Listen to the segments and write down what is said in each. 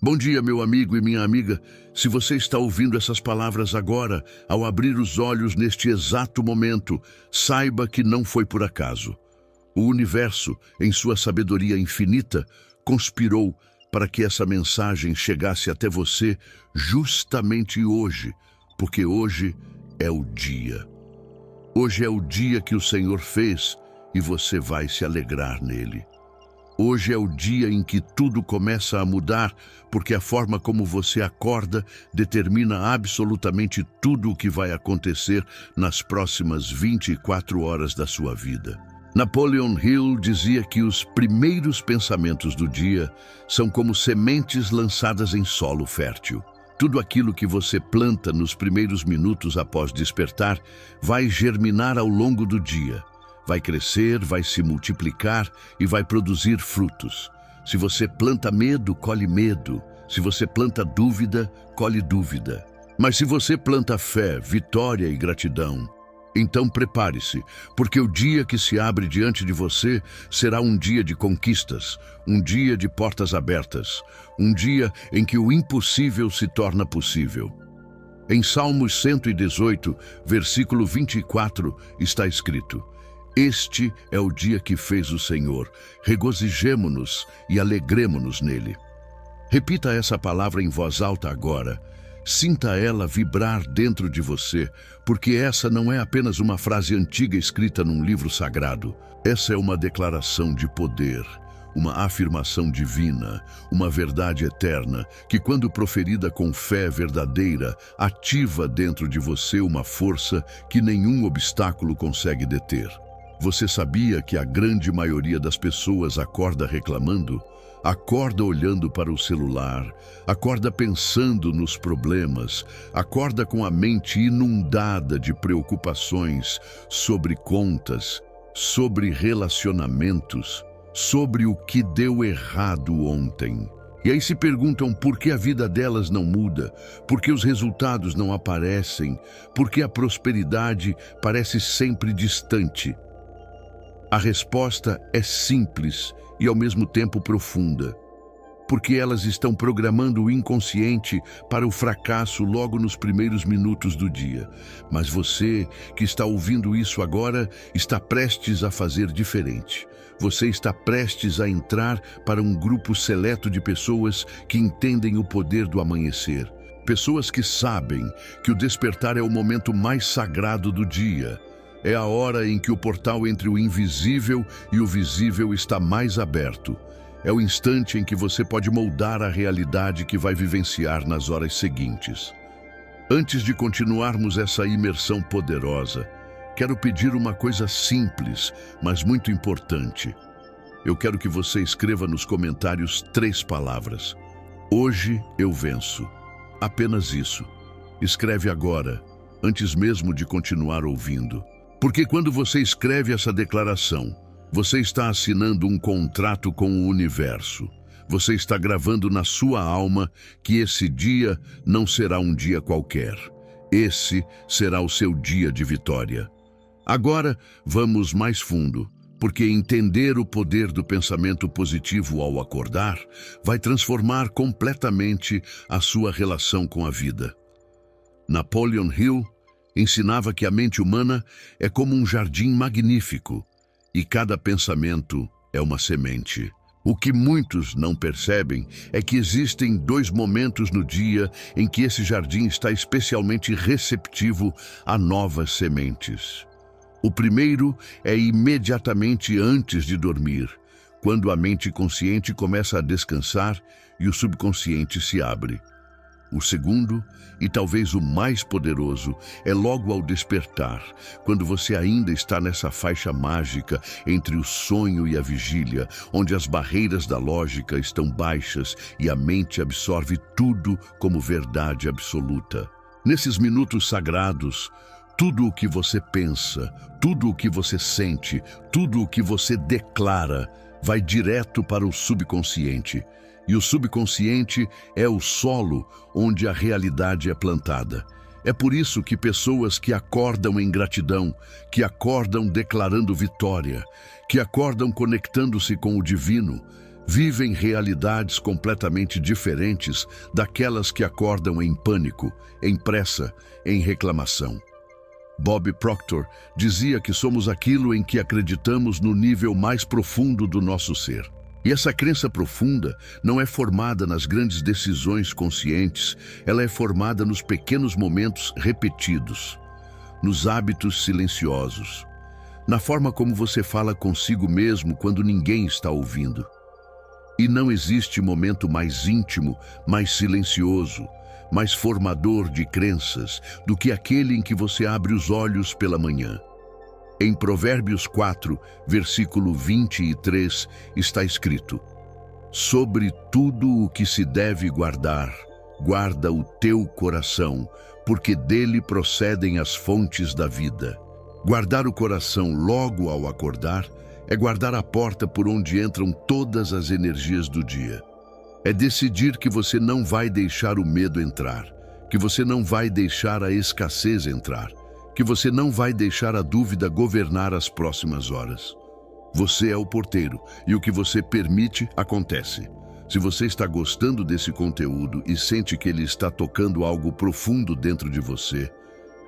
Bom dia, meu amigo e minha amiga. Se você está ouvindo essas palavras agora, ao abrir os olhos neste exato momento, saiba que não foi por acaso. O universo, em sua sabedoria infinita, conspirou para que essa mensagem chegasse até você justamente hoje, porque hoje é o dia. Hoje é o dia que o Senhor fez e você vai se alegrar nele. Hoje é o dia em que tudo começa a mudar, porque a forma como você acorda determina absolutamente tudo o que vai acontecer nas próximas 24 horas da sua vida. Napoleon Hill dizia que os primeiros pensamentos do dia são como sementes lançadas em solo fértil. Tudo aquilo que você planta nos primeiros minutos após despertar vai germinar ao longo do dia. Vai crescer, vai se multiplicar e vai produzir frutos. Se você planta medo, colhe medo. Se você planta dúvida, colhe dúvida. Mas se você planta fé, vitória e gratidão, então prepare-se, porque o dia que se abre diante de você será um dia de conquistas, um dia de portas abertas, um dia em que o impossível se torna possível. Em Salmos 118, versículo 24, está escrito: Este é o dia que fez o Senhor, regozijemo-nos e alegremo-nos nele. Repita essa palavra em voz alta agora. Sinta ela vibrar dentro de você, porque essa não é apenas uma frase antiga escrita num livro sagrado. Essa é uma declaração de poder, uma afirmação divina, uma verdade eterna, que quando proferida com fé verdadeira, ativa dentro de você uma força que nenhum obstáculo consegue deter. Você sabia que a grande maioria das pessoas acorda reclamando? Acorda olhando para o celular, acorda pensando nos problemas, acorda com a mente inundada de preocupações sobre contas, sobre relacionamentos, sobre o que deu errado ontem. E aí se perguntam por que a vida delas não muda, por que os resultados não aparecem, por que a prosperidade parece sempre distante. A resposta é simples e ao mesmo tempo profunda, porque elas estão programando o inconsciente para o fracasso logo nos primeiros minutos do dia. Mas você, que está ouvindo isso agora, está prestes a fazer diferente. Você está prestes a entrar para um grupo seleto de pessoas que entendem o poder do amanhecer. Pessoas que sabem que o despertar é o momento mais sagrado do dia. É a hora em que o portal entre o invisível e o visível está mais aberto. É o instante em que você pode moldar a realidade que vai vivenciar nas horas seguintes. Antes de continuarmos essa imersão poderosa, quero pedir uma coisa simples, mas muito importante. Eu quero que você escreva nos comentários 3 palavras. Hoje eu venço. Apenas isso. Escreve agora, antes mesmo de continuar ouvindo. Porque quando você escreve essa declaração, você está assinando um contrato com o universo. Você está gravando na sua alma que esse dia não será um dia qualquer. Esse será o seu dia de vitória. Agora, vamos mais fundo, porque entender o poder do pensamento positivo ao acordar vai transformar completamente a sua relação com a vida. Napoleon Hill ensinava que a mente humana é como um jardim magnífico e cada pensamento é uma semente. O que muitos não percebem é que existem 2 momentos no dia em que esse jardim está especialmente receptivo a novas sementes. O primeiro é imediatamente antes de dormir, quando a mente consciente começa a descansar e o subconsciente se abre. O segundo, e talvez o mais poderoso, é logo ao despertar, quando você ainda está nessa faixa mágica entre o sonho e a vigília, onde as barreiras da lógica estão baixas e a mente absorve tudo como verdade absoluta. Nesses minutos sagrados, tudo o que você pensa, tudo o que você sente, tudo o que você declara, vai direto para o subconsciente. E o subconsciente é o solo onde a realidade é plantada. É por isso que pessoas que acordam em gratidão, que acordam declarando vitória, que acordam conectando-se com o divino, Vivem realidades completamente diferentes daquelas que acordam em pânico, em pressa, em reclamação. Bob Proctor dizia que somos aquilo em que acreditamos no nível mais profundo do nosso ser. E essa crença profunda não é formada nas grandes decisões conscientes, ela é formada nos pequenos momentos repetidos, nos hábitos silenciosos, na forma como você fala consigo mesmo quando ninguém está ouvindo. E não existe momento mais íntimo, mais silencioso, mais formador de crenças do que aquele em que você abre os olhos pela manhã. Em Provérbios 4, versículo 23, está escrito: sobre tudo o que se deve guardar, guarda o teu coração, porque dele procedem as fontes da vida. Guardar o coração logo ao acordar é guardar a porta por onde entram todas as energias do dia. É decidir que você não vai deixar o medo entrar, que você não vai deixar a escassez entrar, que você não vai deixar a dúvida governar as próximas horas. Você é o porteiro e o que você permite acontece. Se você está gostando desse conteúdo e sente que ele está tocando algo profundo dentro de você,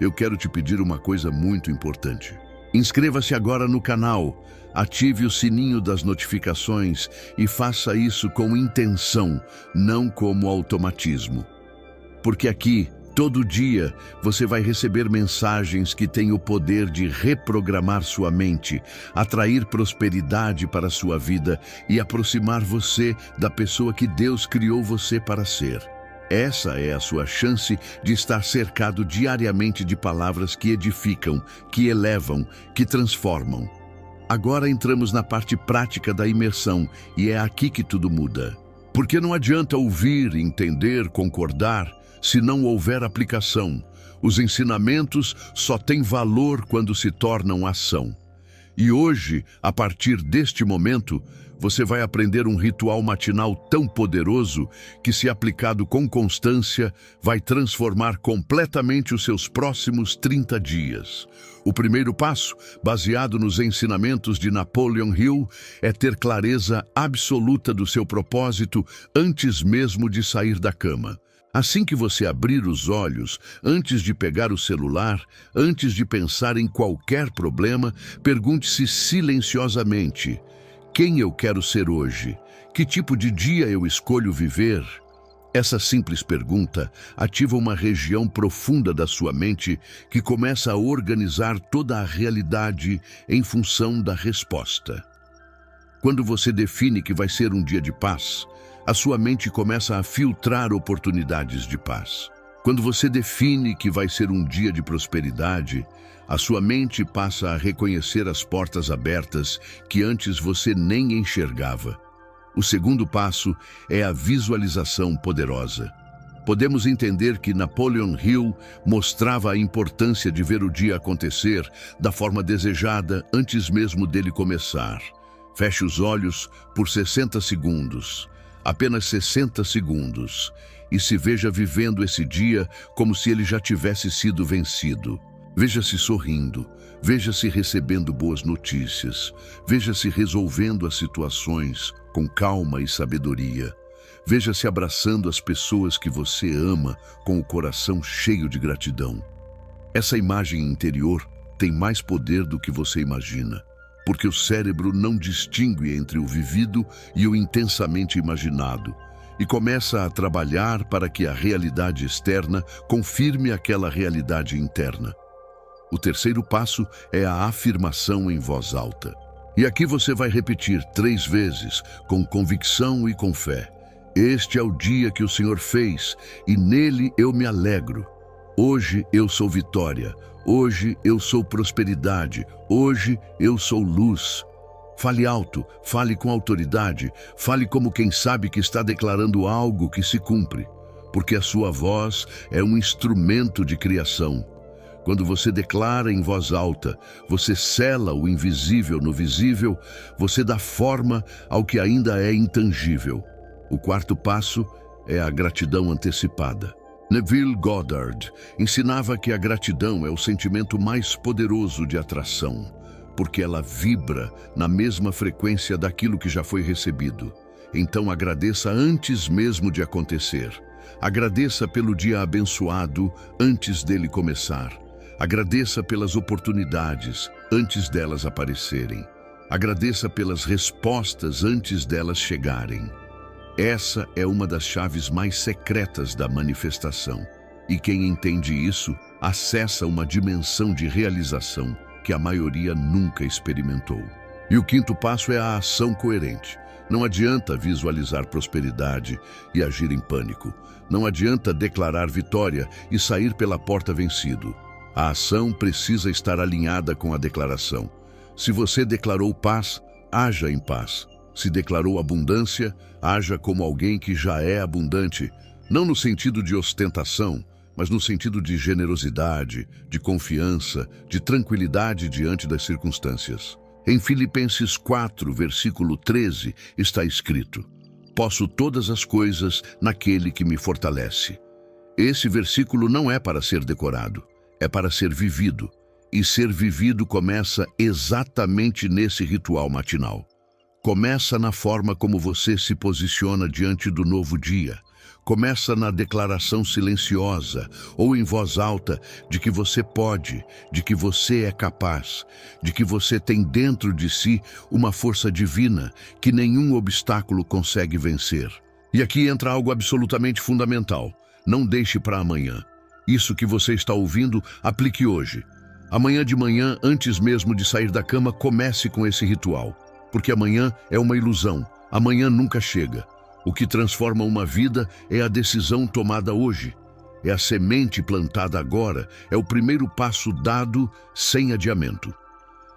eu quero te pedir uma coisa muito importante. Inscreva-se agora no canal, ative o sininho das notificações e faça isso com intenção, não como automatismo. Porque aqui, todo dia, você vai receber mensagens que têm o poder de reprogramar sua mente, atrair prosperidade para a sua vida e aproximar você da pessoa que Deus criou você para ser. Essa é a sua chance de estar cercado diariamente de palavras que edificam, que elevam, que transformam. Agora entramos na parte prática da imersão e é aqui que tudo muda. Porque não adianta ouvir, entender, concordar, se não houver aplicação. Os ensinamentos só têm valor quando se tornam ação. E hoje, a partir deste momento, você vai aprender um ritual matinal tão poderoso que, se aplicado com constância, vai transformar completamente os seus próximos 30 dias. O primeiro passo, baseado nos ensinamentos de Napoleon Hill, é ter clareza absoluta do seu propósito antes mesmo de sair da cama. Assim que você abrir os olhos, antes de pegar o celular, antes de pensar em qualquer problema, pergunte-se silenciosamente: quem eu quero ser hoje? Que tipo de dia eu escolho viver? Essa simples pergunta ativa uma região profunda da sua mente que começa a organizar toda a realidade em função da resposta. Quando você define que vai ser um dia de paz, a sua mente começa a filtrar oportunidades de paz. Quando você define que vai ser um dia de prosperidade, a sua mente passa a reconhecer as portas abertas que antes você nem enxergava. O segundo passo é a visualização poderosa. Podemos entender que Napoleon Hill mostrava a importância de ver o dia acontecer da forma desejada antes mesmo dele começar. Feche os olhos por 60 segundos. Apenas 60 segundos, e se veja vivendo esse dia como se ele já tivesse sido vencido. Veja-se sorrindo, veja-se recebendo boas notícias, veja-se resolvendo as situações com calma e sabedoria. Veja-se abraçando as pessoas que você ama com o coração cheio de gratidão. Essa imagem interior tem mais poder do que você imagina. Porque o cérebro não distingue entre o vivido e o intensamente imaginado, e começa a trabalhar para que a realidade externa confirme aquela realidade interna. O terceiro passo é a afirmação em voz alta. E aqui você vai repetir 3 vezes, com convicção e com fé. Este é o dia que o Senhor fez, e nele eu me alegro. Hoje eu sou vitória. Hoje eu sou prosperidade, hoje eu sou luz. Fale alto, fale com autoridade, fale como quem sabe que está declarando algo que se cumpre, porque a sua voz é um instrumento de criação. Quando você declara em voz alta, você sela o invisível no visível, você dá forma ao que ainda é intangível. O quarto passo é a gratidão antecipada. Neville Goddard ensinava que a gratidão é o sentimento mais poderoso de atração, porque ela vibra na mesma frequência daquilo que já foi recebido. Então agradeça antes mesmo de acontecer. Agradeça pelo dia abençoado antes dele começar. Agradeça pelas oportunidades antes delas aparecerem. Agradeça pelas respostas antes delas chegarem. Essa é uma das chaves mais secretas da manifestação. E quem entende isso, acessa uma dimensão de realização que a maioria nunca experimentou. E o quinto passo é a ação coerente. Não adianta visualizar prosperidade e agir em pânico. Não adianta declarar vitória e sair pela porta vencido. A ação precisa estar alinhada com a declaração. Se você declarou paz, haja em paz. Se declarou abundância, haja como alguém que já é abundante, não no sentido de ostentação, mas no sentido de generosidade, de confiança, de tranquilidade diante das circunstâncias. Em Filipenses 4, versículo 13, está escrito: posso todas as coisas naquele que me fortalece. Esse versículo não é para ser decorado, é para ser vivido. E ser vivido começa exatamente nesse ritual matinal. Começa na forma como você se posiciona diante do novo dia. Começa na declaração silenciosa ou em voz alta de que você pode, de que você é capaz, de que você tem dentro de si uma força divina que nenhum obstáculo consegue vencer. E aqui entra algo absolutamente fundamental. Não deixe para amanhã. Isso que você está ouvindo, aplique hoje. Amanhã de manhã, antes mesmo de sair da cama, comece com esse ritual. Porque amanhã é uma ilusão. Amanhã nunca chega. O que transforma uma vida é a decisão tomada hoje. É a semente plantada agora. É o primeiro passo dado sem adiamento.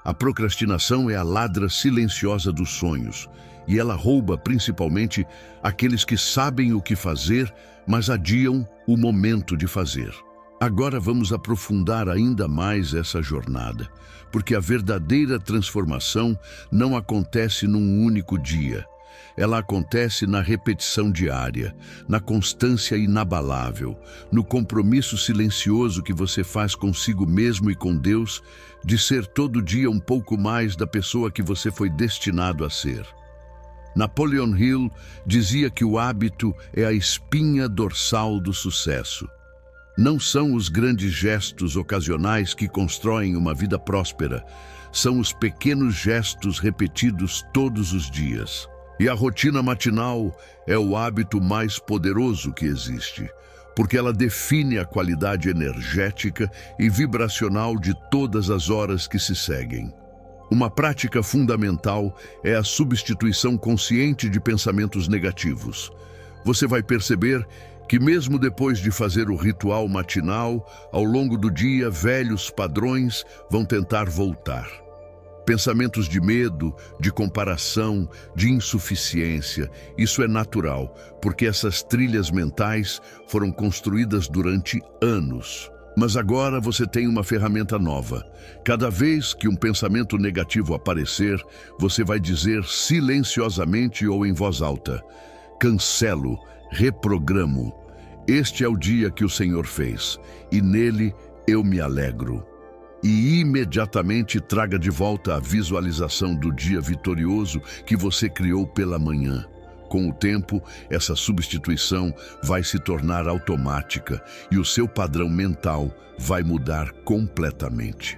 A procrastinação é a ladra silenciosa dos sonhos. E ela rouba principalmente aqueles que sabem o que fazer, mas adiam o momento de fazer. Agora vamos aprofundar ainda mais essa jornada, porque a verdadeira transformação não acontece num único dia. Ela acontece na repetição diária, na constância inabalável, no compromisso silencioso que você faz consigo mesmo e com Deus, de ser todo dia um pouco mais da pessoa que você foi destinado a ser. Napoleon Hill dizia que o hábito é a espinha dorsal do sucesso. Não são os grandes gestos ocasionais que constroem uma vida próspera, são os pequenos gestos repetidos todos os dias. E a rotina matinal é o hábito mais poderoso que existe, porque ela define a qualidade energética e vibracional de todas as horas que se seguem. Uma prática fundamental é a substituição consciente de pensamentos negativos. Você vai perceber que mesmo depois de fazer o ritual matinal, ao longo do dia, velhos padrões vão tentar voltar. Pensamentos de medo, de comparação, de insuficiência, isso é natural, porque essas trilhas mentais foram construídas durante anos. Mas agora você tem uma ferramenta nova. Cada vez que um pensamento negativo aparecer, você vai dizer silenciosamente ou em voz alta: cancelo, reprogramo. Este é o dia que o Senhor fez, e nele eu me alegro. E imediatamente traga de volta a visualização do dia vitorioso que você criou pela manhã. Com o tempo, essa substituição vai se tornar automática e o seu padrão mental vai mudar completamente.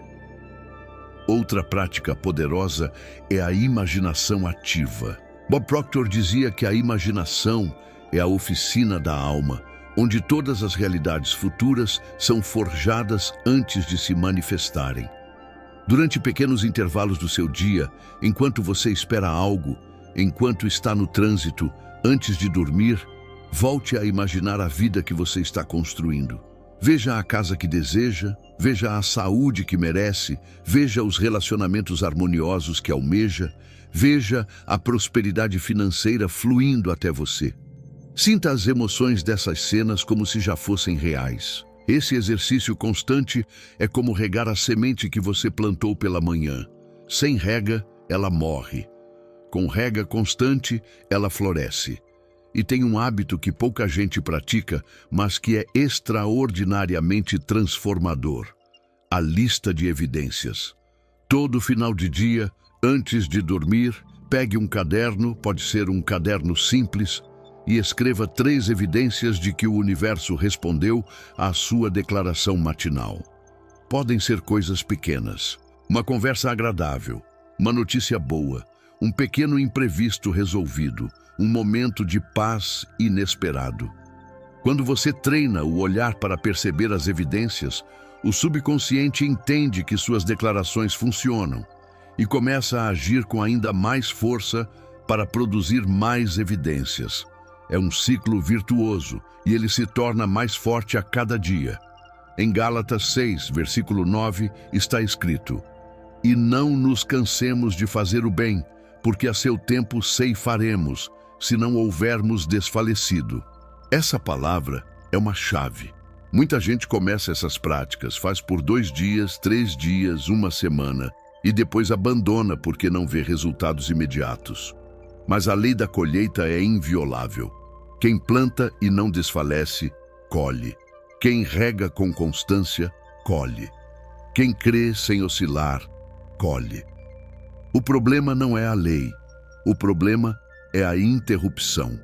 Outra prática poderosa é a imaginação ativa. Bob Proctor dizia que a imaginação é a oficina da alma, onde todas as realidades futuras são forjadas antes de se manifestarem. Durante pequenos intervalos do seu dia, enquanto você espera algo, enquanto está no trânsito, antes de dormir, volte a imaginar a vida que você está construindo. Veja a casa que deseja, veja a saúde que merece, veja os relacionamentos harmoniosos que almeja, veja a prosperidade financeira fluindo até você. Sinta as emoções dessas cenas como se já fossem reais. Esse exercício constante é como regar a semente que você plantou pela manhã. Sem rega, ela morre. Com rega constante, ela floresce. E tem um hábito que pouca gente pratica, mas que é extraordinariamente transformador: a lista de evidências. Todo final de dia, antes de dormir, pegue um caderno, pode ser um caderno simples, e escreva 3 evidências de que o universo respondeu à sua declaração matinal. Podem ser coisas pequenas, uma conversa agradável, uma notícia boa, um pequeno imprevisto resolvido, um momento de paz inesperado. Quando você treina o olhar para perceber as evidências, o subconsciente entende que suas declarações funcionam e começa a agir com ainda mais força para produzir mais evidências. É um ciclo virtuoso e ele se torna mais forte a cada dia. Em Gálatas 6, versículo 9, está escrito: "E não nos cansemos de fazer o bem, porque a seu tempo ceifaremos, se não houvermos desfalecido." Essa palavra é uma chave. Muita gente começa essas práticas, faz por 2 dias, 3 dias, uma semana, e depois abandona porque não vê resultados imediatos. Mas a lei da colheita é inviolável. Quem planta e não desfalece, colhe. Quem rega com constância, colhe. Quem crê sem oscilar, colhe. O problema não é a lei. O problema é a interrupção.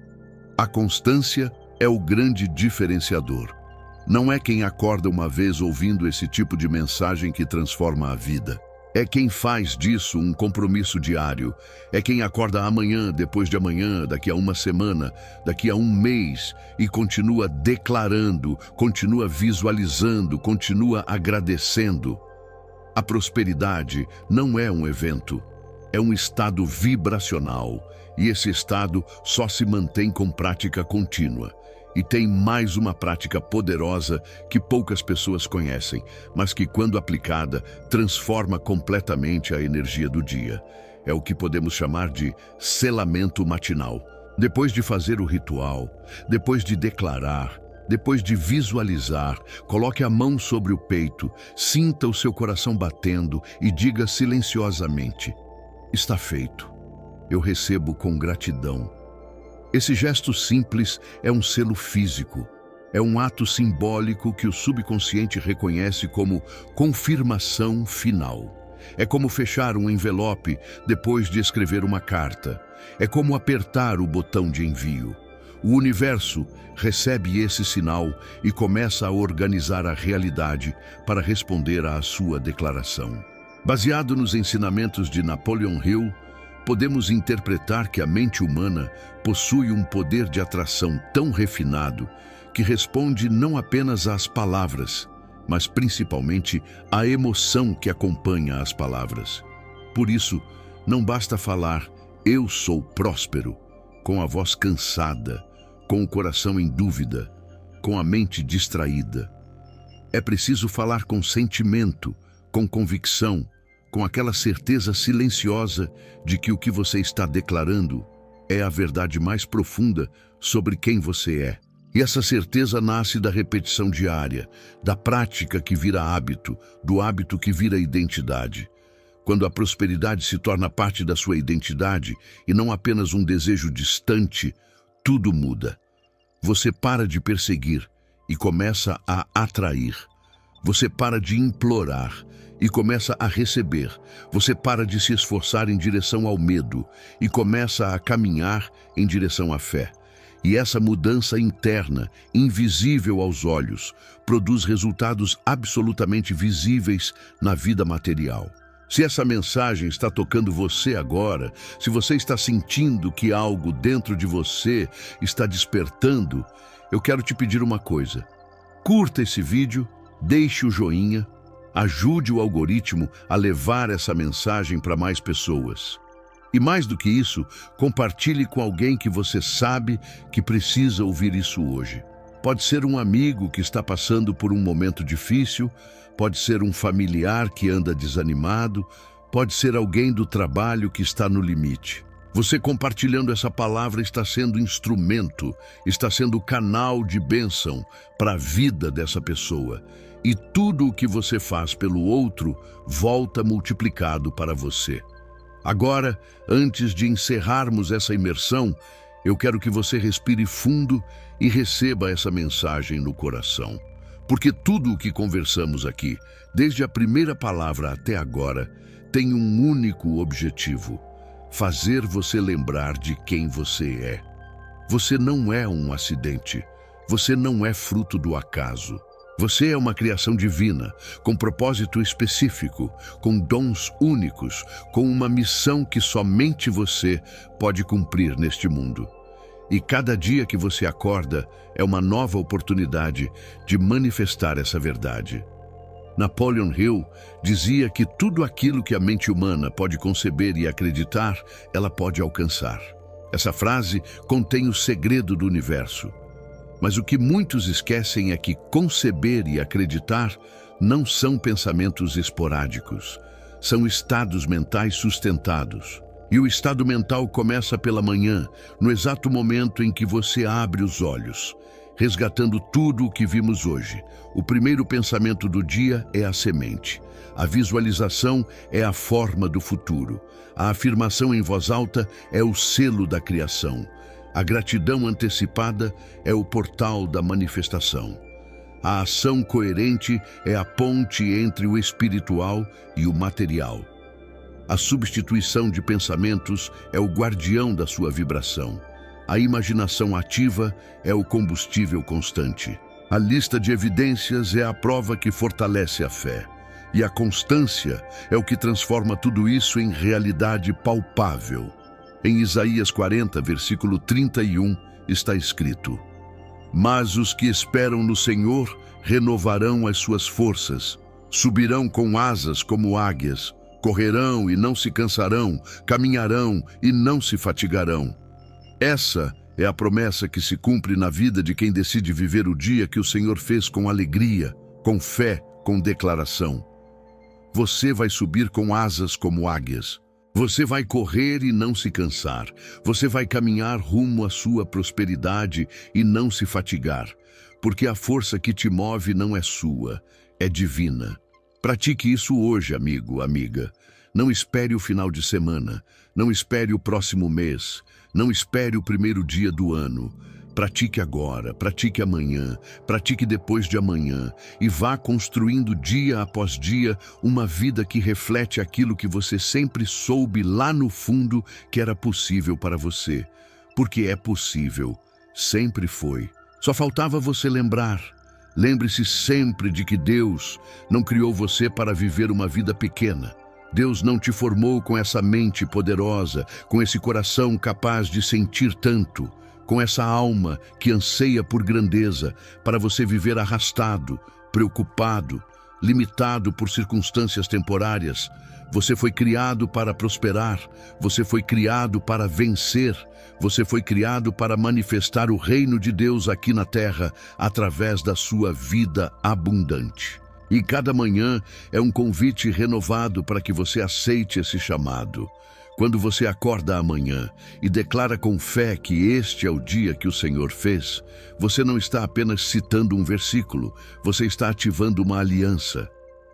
A constância é o grande diferenciador. Não é quem acorda uma vez ouvindo esse tipo de mensagem que transforma a vida. É quem faz disso um compromisso diário. É quem acorda amanhã, depois de amanhã, daqui a uma semana, daqui a um mês e continua declarando, continua visualizando, continua agradecendo. A prosperidade não é um evento, é um estado vibracional e esse estado só se mantém com prática contínua. E tem mais uma prática poderosa que poucas pessoas conhecem, mas que, quando aplicada, transforma completamente a energia do dia. É o que podemos chamar de selamento matinal. Depois de fazer o ritual, depois de declarar, depois de visualizar, coloque a mão sobre o peito, sinta o seu coração batendo e diga silenciosamente: "Está feito. Eu recebo com gratidão." Esse gesto simples é um selo físico. É um ato simbólico que o subconsciente reconhece como confirmação final. É como fechar um envelope depois de escrever uma carta. É como apertar o botão de envio. O universo recebe esse sinal e começa a organizar a realidade para responder à sua declaração. Baseado nos ensinamentos de Napoleon Hill, podemos interpretar que a mente humana possui um poder de atração tão refinado que responde não apenas às palavras, mas principalmente à emoção que acompanha as palavras. Por isso, não basta falar "eu sou próspero" com a voz cansada, com o coração em dúvida, com a mente distraída. É preciso falar com sentimento, com convicção, com aquela certeza silenciosa de que o que você está declarando é a verdade mais profunda sobre quem você é. E essa certeza nasce da repetição diária, da prática que vira hábito, do hábito que vira identidade. Quando a prosperidade se torna parte da sua identidade e não apenas um desejo distante, tudo muda. Você para de perseguir e começa a atrair. Você para de implorar e começa a receber. Você para de se esforçar em direção ao medo e começa a caminhar em direção à fé. E essa mudança interna, invisível aos olhos, produz resultados absolutamente visíveis na vida material. Se essa mensagem está tocando você agora, se você está sentindo que algo dentro de você está despertando, eu quero te pedir uma coisa. Curta esse vídeo, deixe o joinha, ajude o algoritmo a levar essa mensagem para mais pessoas. E mais do que isso, compartilhe com alguém que você sabe que precisa ouvir isso hoje. Pode ser um amigo que está passando por um momento difícil, pode ser um familiar que anda desanimado, pode ser alguém do trabalho que está no limite. Você compartilhando essa palavra está sendo instrumento, está sendo canal de bênção para a vida dessa pessoa. E tudo o que você faz pelo outro volta multiplicado para você. Agora, antes de encerrarmos essa imersão, eu quero que você respire fundo e receba essa mensagem no coração. Porque tudo o que conversamos aqui, desde a primeira palavra até agora, tem um único objetivo: fazer você lembrar de quem você é. Você não é um acidente. Você não é fruto do acaso. Você é uma criação divina, com propósito específico, com dons únicos, com uma missão que somente você pode cumprir neste mundo. E cada dia que você acorda é uma nova oportunidade de manifestar essa verdade. Napoleon Hill dizia que tudo aquilo que a mente humana pode conceber e acreditar, ela pode alcançar. Essa frase contém o segredo do universo. Mas o que muitos esquecem é que conceber e acreditar não são pensamentos esporádicos, são estados mentais sustentados. E o estado mental começa pela manhã, no exato momento em que você abre os olhos, resgatando tudo o que vimos hoje. O primeiro pensamento do dia é a semente. A visualização é a forma do futuro. A afirmação em voz alta é o selo da criação. A gratidão antecipada é o portal da manifestação. A ação coerente é a ponte entre o espiritual e o material. A substituição de pensamentos é o guardião da sua vibração. A imaginação ativa é o combustível constante. A lista de evidências é a prova que fortalece a fé. E a constância é o que transforma tudo isso em realidade palpável. Em Isaías 40, versículo 31, está escrito: Mas os que esperam no Senhor renovarão as suas forças, subirão com asas como águias, correrão e não se cansarão, caminharão e não se fatigarão. Essa é a promessa que se cumpre na vida de quem decide viver o dia que o Senhor fez com alegria, com fé, com declaração. Você vai subir com asas como águias. Você vai correr e não se cansar. Você vai caminhar rumo à sua prosperidade e não se fatigar, porque a força que te move não é sua, é divina. Pratique isso hoje, amigo, amiga. Não espere o final de semana. Não espere o próximo mês. Não espere o primeiro dia do ano. Pratique agora, pratique amanhã, pratique depois de amanhã e vá construindo dia após dia uma vida que reflete aquilo que você sempre soube lá no fundo que era possível para você. Porque é possível, sempre foi. Só faltava você lembrar. Lembre-se sempre de que Deus não criou você para viver uma vida pequena. Deus não te formou com essa mente poderosa, com esse coração capaz de sentir tanto, com essa alma que anseia por grandeza, para você viver arrastado, preocupado, limitado por circunstâncias temporárias. Você foi criado para prosperar, você foi criado para vencer, você foi criado para manifestar o reino de Deus aqui na terra através da sua vida abundante. E cada manhã é um convite renovado para que você aceite esse chamado. Quando você acorda amanhã e declara com fé que este é o dia que o Senhor fez, você não está apenas citando um versículo, você está ativando uma aliança.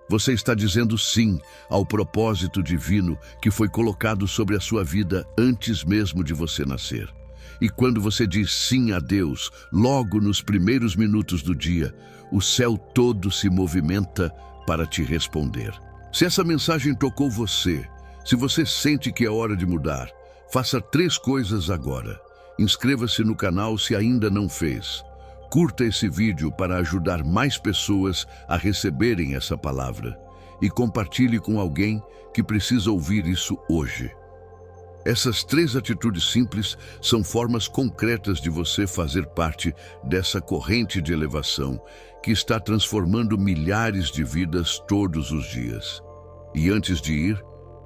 Você está dizendo sim ao propósito divino que foi colocado sobre a sua vida antes mesmo de você nascer. E quando você diz sim a Deus, logo nos primeiros minutos do dia, o céu todo se movimenta para te responder. Se essa mensagem tocou você, se você sente que é hora de mudar, faça 3 coisas agora. Inscreva-se no canal se ainda não fez. Curta esse vídeo para ajudar mais pessoas a receberem essa palavra. E compartilhe com alguém que precisa ouvir isso hoje. Essas 3 atitudes simples são formas concretas de você fazer parte dessa corrente de elevação que está transformando milhares de vidas todos os dias. E antes de ir,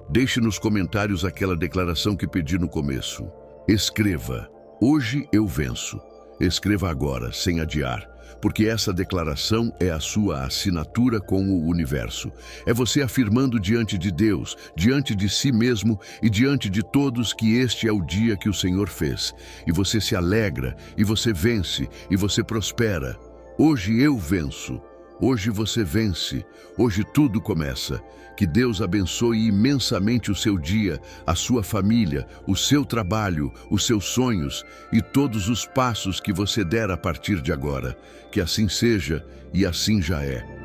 deixe nos comentários aquela declaração que pedi no começo. Escreva: hoje eu venço. Escreva agora, sem adiar, porque essa declaração é a sua assinatura com o universo. É você afirmando diante de Deus, diante de si mesmo e diante de todos que este é o dia que o Senhor fez. E você se alegra, e você vence, e você prospera. Hoje eu venço. Hoje você vence. Hoje tudo começa. Que Deus abençoe imensamente o seu dia, a sua família, o seu trabalho, os seus sonhos e todos os passos que você der a partir de agora. Que assim seja e assim já é.